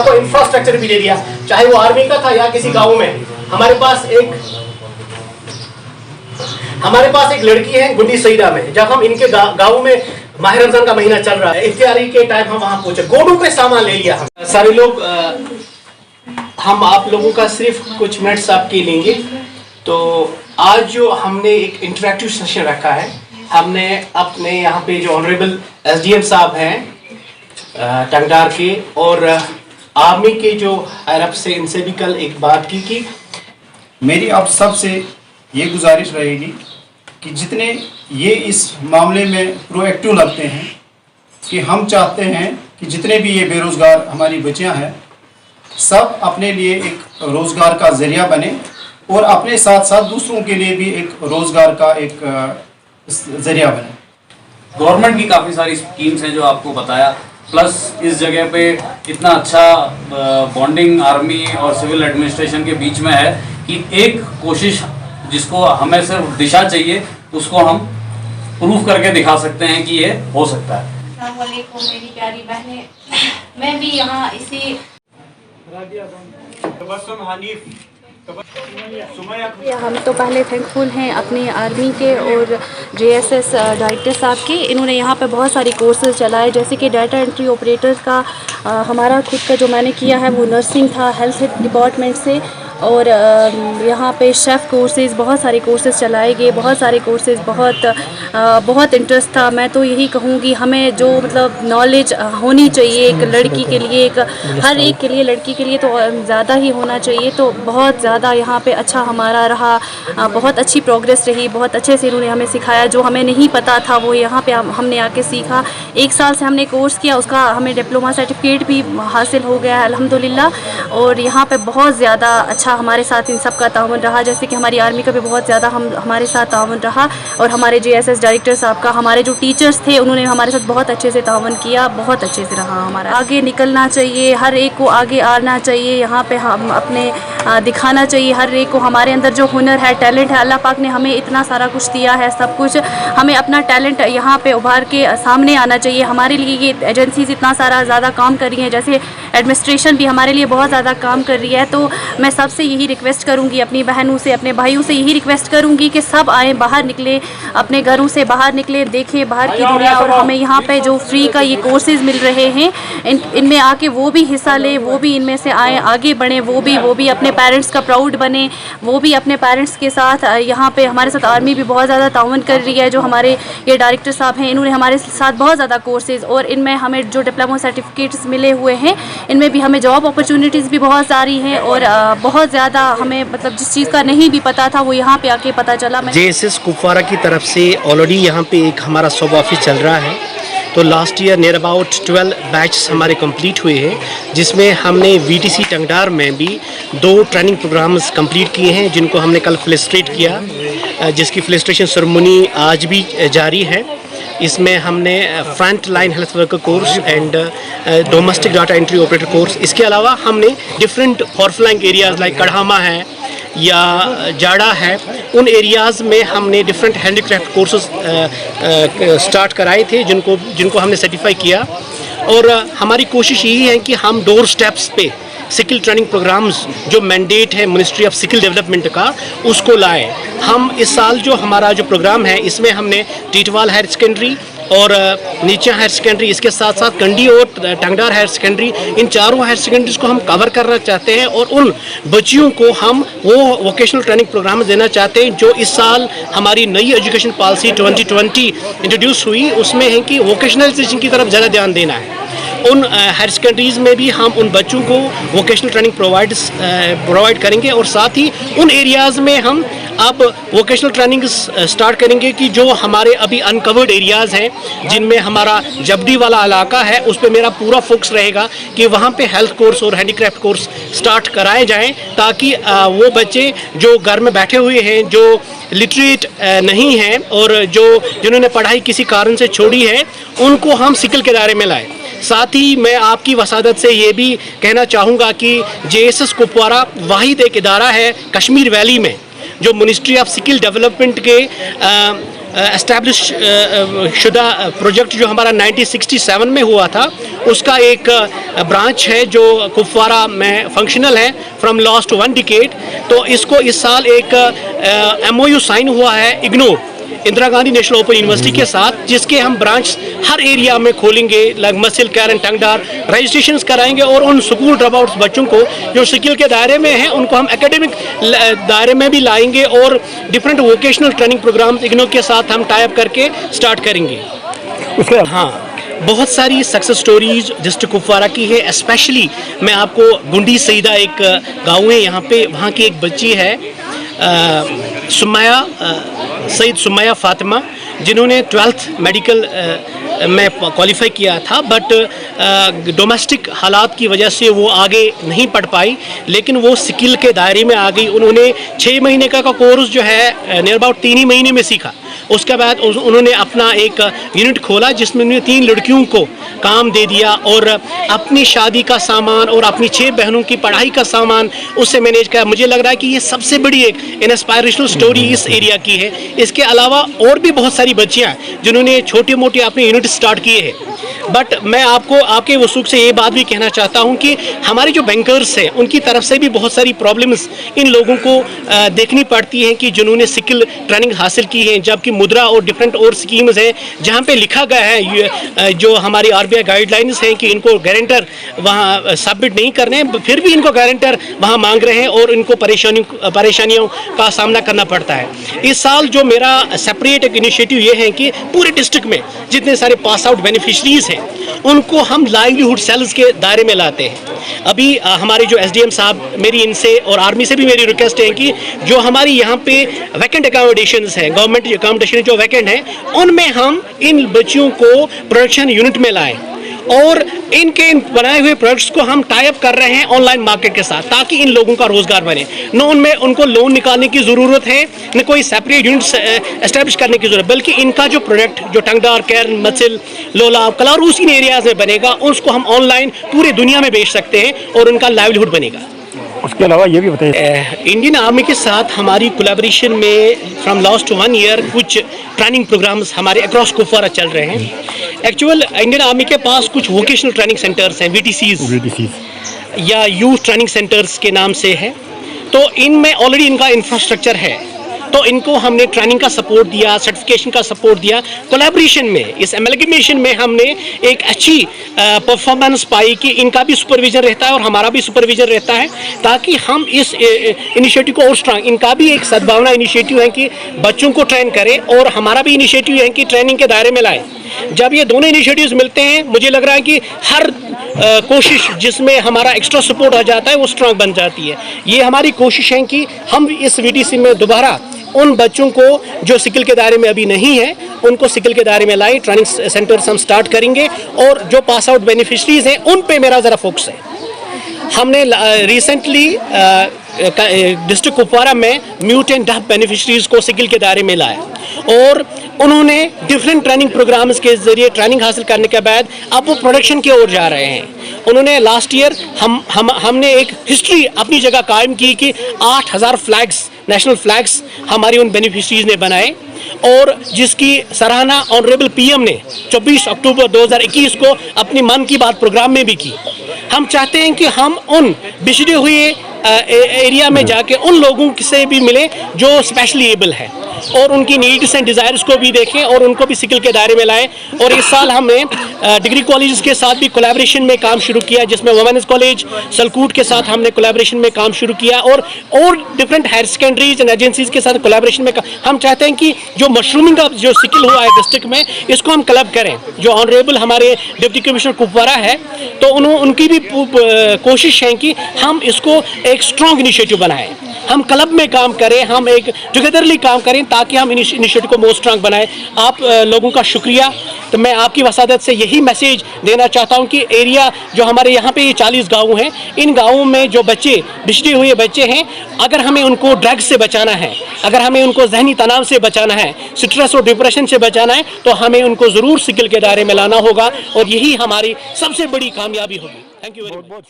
को इंफ्रास्ट्रक्चर भी दे दिया, चाहे वो आर्मी का था या किसी गाँव में। हमारे पास एक लड़की है गुंडी सईदा में, जब हम इनके गाँव में माह रमजान का महीना चल रहा है, इफ्तियारी के टाइम हम वहाँ पहुंचे, गोडों पे सामान ले लिया हम सारे लोग। हम आप लोगों का सिर्फ कुछ मिनट्स आपके लेंगे। तो आज जो हमने एक इंटरेक्टिव सेशन रखा है, हमने अपने यहाँ पे जो ऑनरेबल एसडीएम साहब हैं टंगडार के और आर्मी के जो अरब से, इनसे भी कल एक बात की कि मेरी आप सबसे ये गुजारिश रहेगी कि जितने ये इस मामले में प्रोएक्टिव लगते हैं, कि हम चाहते हैं कि जितने भी ये बेरोज़गार हमारी बच्चियां हैं, सब अपने लिए एक रोज़गार का ज़रिया बने और अपने साथ साथ दूसरों के लिए भी एक रोज़गार का एक ज़रिया बने। गवर्नमेंट की काफ़ी सारी स्कीम्स हैं जो आपको बताया, प्लस इस जगह पे इतना अच्छा बॉन्डिंग आर्मी और सिविल एडमिनिस्ट्रेशन के बीच में है कि एक कोशिश जिसको हमें सिर्फ दिशा चाहिए, उसको हम प्रूफ करके दिखा सकते हैं कि ये हो सकता है। अस्सलाम वालेकुम मेरी प्यारी बहनें, मैं भी यहाँ इसी हम तो पहले थैंकफुल हैं अपनी आर्मी के और जेएसएस डायरेक्टर साहब के। इन्होंने यहाँ पे बहुत सारी कोर्सेज चलाए, जैसे कि डाटा एंट्री ऑपरेटर का हमारा खुद का जो मैंने किया है वो नर्सिंग था हेल्थ डिपार्टमेंट से, और यहाँ पे शेफ़ कोर्सेज़, बहुत सारे कोर्सेज़ चलाए गए, बहुत सारे कोर्सेज़, बहुत इंटरेस्ट था। मैं तो यही कहूँगी हमें जो मतलब नॉलेज होनी चाहिए एक लड़की के लिए, एक हर एक के लिए, लड़की के लिए तो ज़्यादा ही होना चाहिए। तो बहुत ज़्यादा यहाँ पे अच्छा हमारा रहा, बहुत अच्छी प्रोग्रेस रही, बहुत अच्छे से इन्होंने हमें सिखाया। जो हमें नहीं पता था वो यहाँ पे हमने आके सीखा। 1 साल से हमने कोर्स किया, उसका हमें डिप्लोमा सर्टिफिकेट भी हासिल हो गया है अल्हम्दुलिल्लाह। और यहाँ पे बहुत ज़्यादा अच्छा हमारे साथ इन सब का ताउन रहा, जैसे कि हमारी आर्मी का भी बहुत ज़्यादा हमारे साथ ताउन रहा, और हमारे जेएसएस डायरेक्टर साहब का, हमारे जो टीचर्स थे उन्होंने हमारे साथ बहुत अच्छे से ताउन किया, बहुत अच्छे से रहा हमारा। आगे निकलना चाहिए, हर एक को आगे आना चाहिए, यहाँ पे हम अपने दिखाना चाहिए हर एक को हमारे अंदर जो हुनर है, टैलेंट है। अल्लाह पाक ने हमें इतना सारा कुछ दिया है, सब कुछ, हमें अपना टैलेंट यहाँ पे उभार के सामने आना चाहिए। हमारे लिए ये एजेंसीज इतना सारा ज़्यादा काम कर रही हैं, जैसे एडमिनिस्ट्रेशन भी हमारे लिए बहुत ज़्यादा काम कर रही है। तो मैं सबसे यही रिक्वेस्ट करूँगी, अपनी बहनों से, अपने भाइयों से यही रिक्वेस्ट करूँगी कि सब आएँ, बाहर निकले, अपने घरों से बाहर निकले, देखें बाहर की दुनिया। और हमें यहाँ पे जो फ्री का ये कोर्सेज़ मिल रहे हैं, इनमें आके वो भी हिस्सा लें, वो भी इनमें से आएँ, आगे बढ़ें, वो भी अपने पेरेंट्स का प्राउड बने, वो भी अपने पेरेंट्स के साथ। यहाँ पे हमारे साथ आर्मी भी बहुत ज़्यादा ताउन कर रही है, जो हमारे ये डायरेक्टर साहब हैं, इन्होंने हमारे साथ बहुत ज़्यादा कोर्सेज़, और इनमें हमें जो डिप्लोमा सर्टिफिकेट्स मिले हुए हैं, इनमें भी हमें जॉब अपॉर्चुनिटीज़ भी बहुत सारी हैं। और बहुत ज़्यादा हमें मतलब जिस चीज़ का नहीं भी पता था वो यहाँ पे आके पता चला। जेएसएस कुपवारा की तरफ से ऑलरेडी यहाँ पे एक हमारा सब ऑफिस चल रहा है। तो last year near about 12 batches हमारे कंप्लीट हुए हैं, जिसमें हमने वीटीसी टंगडार में भी 2 ट्रेनिंग प्रोग्राम्स कंप्लीट किए हैं, जिनको हमने कल फ्लिस्ट्रेट किया, जिसकी फ्लिस्ट्रेशन सेरेमनी आज भी जारी है। इसमें हमने front line health worker course and domestic data entry operator course, इसके अलावा हमने डिफरेंट फॉरफ्लैंग एरियाज़ लाइक कढ़ामा है या जाड़ा है, उन एरियाज़ में हमने डिफरेंट हैंडीक्राफ्ट कोर्सेज स्टार्ट कराए थे, जिनको हमने सर्टिफाई किया। और हमारी कोशिश यही है कि हम डोर स्टेप्स पे स्किल ट्रेनिंग प्रोग्राम्स जो मैंडेट है मिनिस्ट्री ऑफ स्किल डेवलपमेंट का, उसको लाए। हम इस साल जो हमारा जो प्रोग्राम है, इसमें हमने टीटवाल हायर सेकेंडरी और नीचा हायर सेकेंडरी, इसके साथ साथ कंडी और टंगडार हायर सेकेंडरी, इन चारों हायर सेकेंडरीज को हम कवर करना चाहते हैं। और उन बच्चियों को हम वो वोकेशनल ट्रेनिंग प्रोग्राम देना चाहते हैं जो इस साल हमारी नई एजुकेशन पॉलिसी 2020 इंट्रोड्यूस हुई, उसमें है कि वोकेशनलाइजेशन की तरफ ज़्यादा ध्यान देना है। उन हायर सेकेंडरीज़ में भी हम उन बच्चों को वोकेशनल ट्रेनिंग प्रोवाइड करेंगे, और साथ ही उन एरियाज़ में हम अब वोकेशनल ट्रेनिंग स्टार्ट करेंगे कि जो हमारे अभी अनकवर्ड एरियाज़ हैं, जिनमें हमारा जबडी वाला इलाका है, उस पर मेरा पूरा फोकस रहेगा कि वहाँ पे हेल्थ कोर्स और हैंडीक्राफ्ट कोर्स स्टार्ट कराए जाएं, ताकि वो बच्चे जो घर में बैठे हुए हैं, जो लिटरेट नहीं हैं और जिन्होंने पढ़ाई किसी कारण से छोड़ी है, उनको हम स्किल के दायरे में लाएं। साथ ही मैं आपकी वसादत से ये भी कहना चाहूँगा कि जेएसएस कुपवारा वाहिद एक इदारा है कश्मीर वैली में जो मिनिस्ट्री ऑफ स्किल डेवलपमेंट के एस्टैब्लिश शुदा प्रोजेक्ट जो हमारा 1967 में हुआ था, उसका एक ब्रांच है जो कुपवारा में फंक्शनल है फ्रॉम लास्ट 1 डिकेड। तो इसको इस साल एक MOU साइन हुआ है IGNOU, Indira Gandhi national open university के साथ, जिसके हम ब्रांच हर एरिया में खोलेंगे, लाइक मसिल, कैरन, टंगडार, रजिस्ट्रेशंस कराएंगे और उन स्कूल ड्रॉप आउट्स बच्चों को जो स्किल के दायरे में हैं उनको हम एकेडमिक दायरे में भी लाएंगे और different vocational training programs IGNOU के साथ हम टाई अप करके स्टार्ट करेंगे। हाँ, बहुत सारी सक्सेस स्टोरीज डिस्ट्रिक्ट कुपवारा की है। स्पेशली मैं आपको गुंडी सईदा एक गाँव है यहाँ पे, वहाँ की एक बच्ची है सईद सुमैया फातिमा, जिन्होंने 12th मेडिकल में क्वालिफाई किया था, बट डोमेस्टिक हालात की वजह से वो आगे नहीं पढ़ पाई, लेकिन वो स्किल के दायरे में आ गई। उन्होंने 6 महीने का कोर्स जो है नियर अबाउट 3 ही महीने में सीखा। उसके बाद उन्होंने अपना एक यूनिट खोला जिसमें उन्होंने 3 लड़कियों को काम दे दिया और अपनी शादी का सामान और अपनी 6 बहनों की पढ़ाई का सामान उससे मैनेज किया। मुझे लग रहा है कि ये सबसे बड़ी एक इंस्पायरेशनल स्टोरी इस एरिया की है। इसके अलावा और भी बहुत सारी बच्चियाँ जिन्होंने छोटे मोटे अपने यूनिट स्टार्ट किए हैं। बट मैं आपको आपके वसूख से ये बात भी कहना चाहता हूँ कि हमारे जो बैंकर्स हैं उनकी तरफ से भी बहुत सारी प्रॉब्लम्स इन लोगों को देखनी पड़ती हैं कि जिन्होंने स्किल ट्रेनिंग हासिल की है, जबकि मुद्रा और डिफरेंट और स्कीम्स हैं जहाँ पे लिखा गया है जो हमारी RBI गाइडलाइंस हैं कि इनको गारंटर वहाँ सबमिट नहीं करने हैं, फिर भी इनको गारंटर वहाँ मांग रहे हैं और इनको परेशानियों का सामना करना पड़ता है। इस साल जो मेरा सेपरेट एक इनिशिएटिव ये है कि पूरे डिस्ट्रिक्ट में जितने सारे पास आउट बेनिफिशरीज हैं उनको हम लाइवलीहुड सेल्स के दायरे में लाते हैं। अभी हमारे जो SDM साहब, मेरी इनसे और आर्मी से भी मेरी रिक्वेस्ट है कि जो हमारी यहाँ पे वैकेंट अकोमोडेशंस हैं, गवर्नमेंट अकोमोडेशन जो वैकेंट हैं, उनमें हम इन बच्चियों को प्रोडक्शन यूनिट में लाएं और इनके बनाए हुए प्रोडक्ट्स को हम टाई अप कर रहे हैं ऑनलाइन मार्केट के साथ, ताकि इन लोगों का रोजगार बने। न उनमें उनको लोन निकालने की ज़रूरत है, न कोई सेपरेट यूनिट्स एस्टेब्लिश करने की ज़रूरत, बल्कि इनका जो प्रोडक्ट जो टंगडार, कैरन, मसिल, लोला, कलार उस इन एरियाज में बनेगा, उसको हम ऑनलाइन पूरी दुनिया में बेच सकते हैं और उनका लाइवलीहुड बनेगा। उसके अलावा ये भी बताइए, इंडियन आर्मी के साथ हमारी कोलैबोरेशन में फ्रॉम लास्ट 1 ईयर कुछ ट्रेनिंग प्रोग्राम्स हमारे अक्रॉस कुपवारा चल रहे हैं। एक्चुअल इंडियन आर्मी के पास कुछ वोकेशनल ट्रेनिंग सेंटर्स हैं, VTCs या यूथ ट्रेनिंग सेंटर्स के नाम से है। तो इनमें ऑलरेडी इनका इंफ्रास्ट्रक्चर है, तो इनको हमने ट्रेनिंग का सपोर्ट दिया, सर्टिफिकेशन का सपोर्ट दिया। कोलैबोरेशन में इस एमलगमेशन में हमने एक अच्छी परफॉर्मेंस पाई कि इनका भी सुपरविजन रहता है और हमारा भी सुपरविजन रहता है, ताकि हम इस इनिशिएटिव को और स्ट्रांग, इनका भी एक सद्भावना इनिशिएटिव है कि बच्चों को ट्रेन करें और हमारा भी इनिशिएटिव है कि ट्रेनिंग के दायरे में लाएं। जब ये दोनों इनिशिएटिव्स मिलते हैं, मुझे लग रहा है कि हर कोशिश जिसमें हमारा एक्स्ट्रा सपोर्ट आ जाता है वो स्ट्रांग बन जाती है। ये हमारी कोशिश है कि हम इस VTC में दोबारा उन बच्चों को जो स्किल के दायरे में अभी नहीं है उनको स्किल के दायरे में लाएं। ट्रेनिंग सेंटर्स हम स्टार्ट करेंगे और जो पास आउट बेनिफिशरीज हैं उन पे मेरा ज़रा फोकस है। हमने रिसेंटली डिस्ट्रिक्ट कुपवारा में म्यूट एंड डफ बेनिफिशरीज को स्किल के दायरे में लाया और उन्होंने डिफरेंट ट्रेनिंग प्रोग्राम्स के जरिए ट्रेनिंग हासिल करने के बाद अब वो प्रोडक्शन की ओर जा रहे हैं। उन्होंने लास्ट ईयर हमने एक हिस्ट्री अपनी जगह कायम की कि 8000 फ्लैग्स, नेशनल फ्लैग्स हमारी उन बेनिफिशरीज ने बनाए और जिसकी सराहना ऑनरेबल PM ने 24 अक्टूबर 2021 को अपनी मन की बात प्रोग्राम में भी की। हम चाहते हैं कि हम उन बिछड़े हुए एरिया में जाके उन लोगों से भी मिले जो स्पेशली एबल है और उनकी नीड्स एंड डिज़ायर्स को भी देखें और उनको भी स्किल के दायरे में लाएं। और इस साल हमने डिग्री कॉलेजेस के साथ भी कोलैबोरेशन में काम शुरू किया, जिसमें वुमेन्स कॉलेज सलकूट के साथ हमने कोलैबोरेशन में काम शुरू किया और different higher secondaries and agencies के साथ कोलैबोरेशन में हम चाहते हैं कि जो मशरूमिंग का जो स्किल हुआ है डिस्ट्रिक्ट में, इसको हम क्लब करें। जो ऑनरेबल हमारे डिप्टी कमिश्नर कुपवारा है, तो उनकी भी कोशिश है कि हम इसको एक स्ट्रॉन्ग इनिशिएटिव बनाएं, हम क्लब में काम करें, हम एक टुगेदरली काम करें ताकि हम इनिशिएटिव को मोर स्ट्रांग बनाएं। आप लोगों का शुक्रिया। तो मैं आपकी वसादत से यही मैसेज देना चाहता हूं कि एरिया जो हमारे यहाँ पे ये 40 गाँव हैं, इन गाँवों में जो बच्चे बिछड़े हुए बच्चे हैं, अगर हमें उनको ड्रग्स से बचाना है, अगर हमें उनको जहनी तनाव से बचाना है, स्ट्रेस और डिप्रेशन से बचाना है, तो हमें उनको ज़रूर स्किल के दायरे में लाना होगा और यही हमारी सबसे बड़ी कामयाबी होगी। Thank you very much.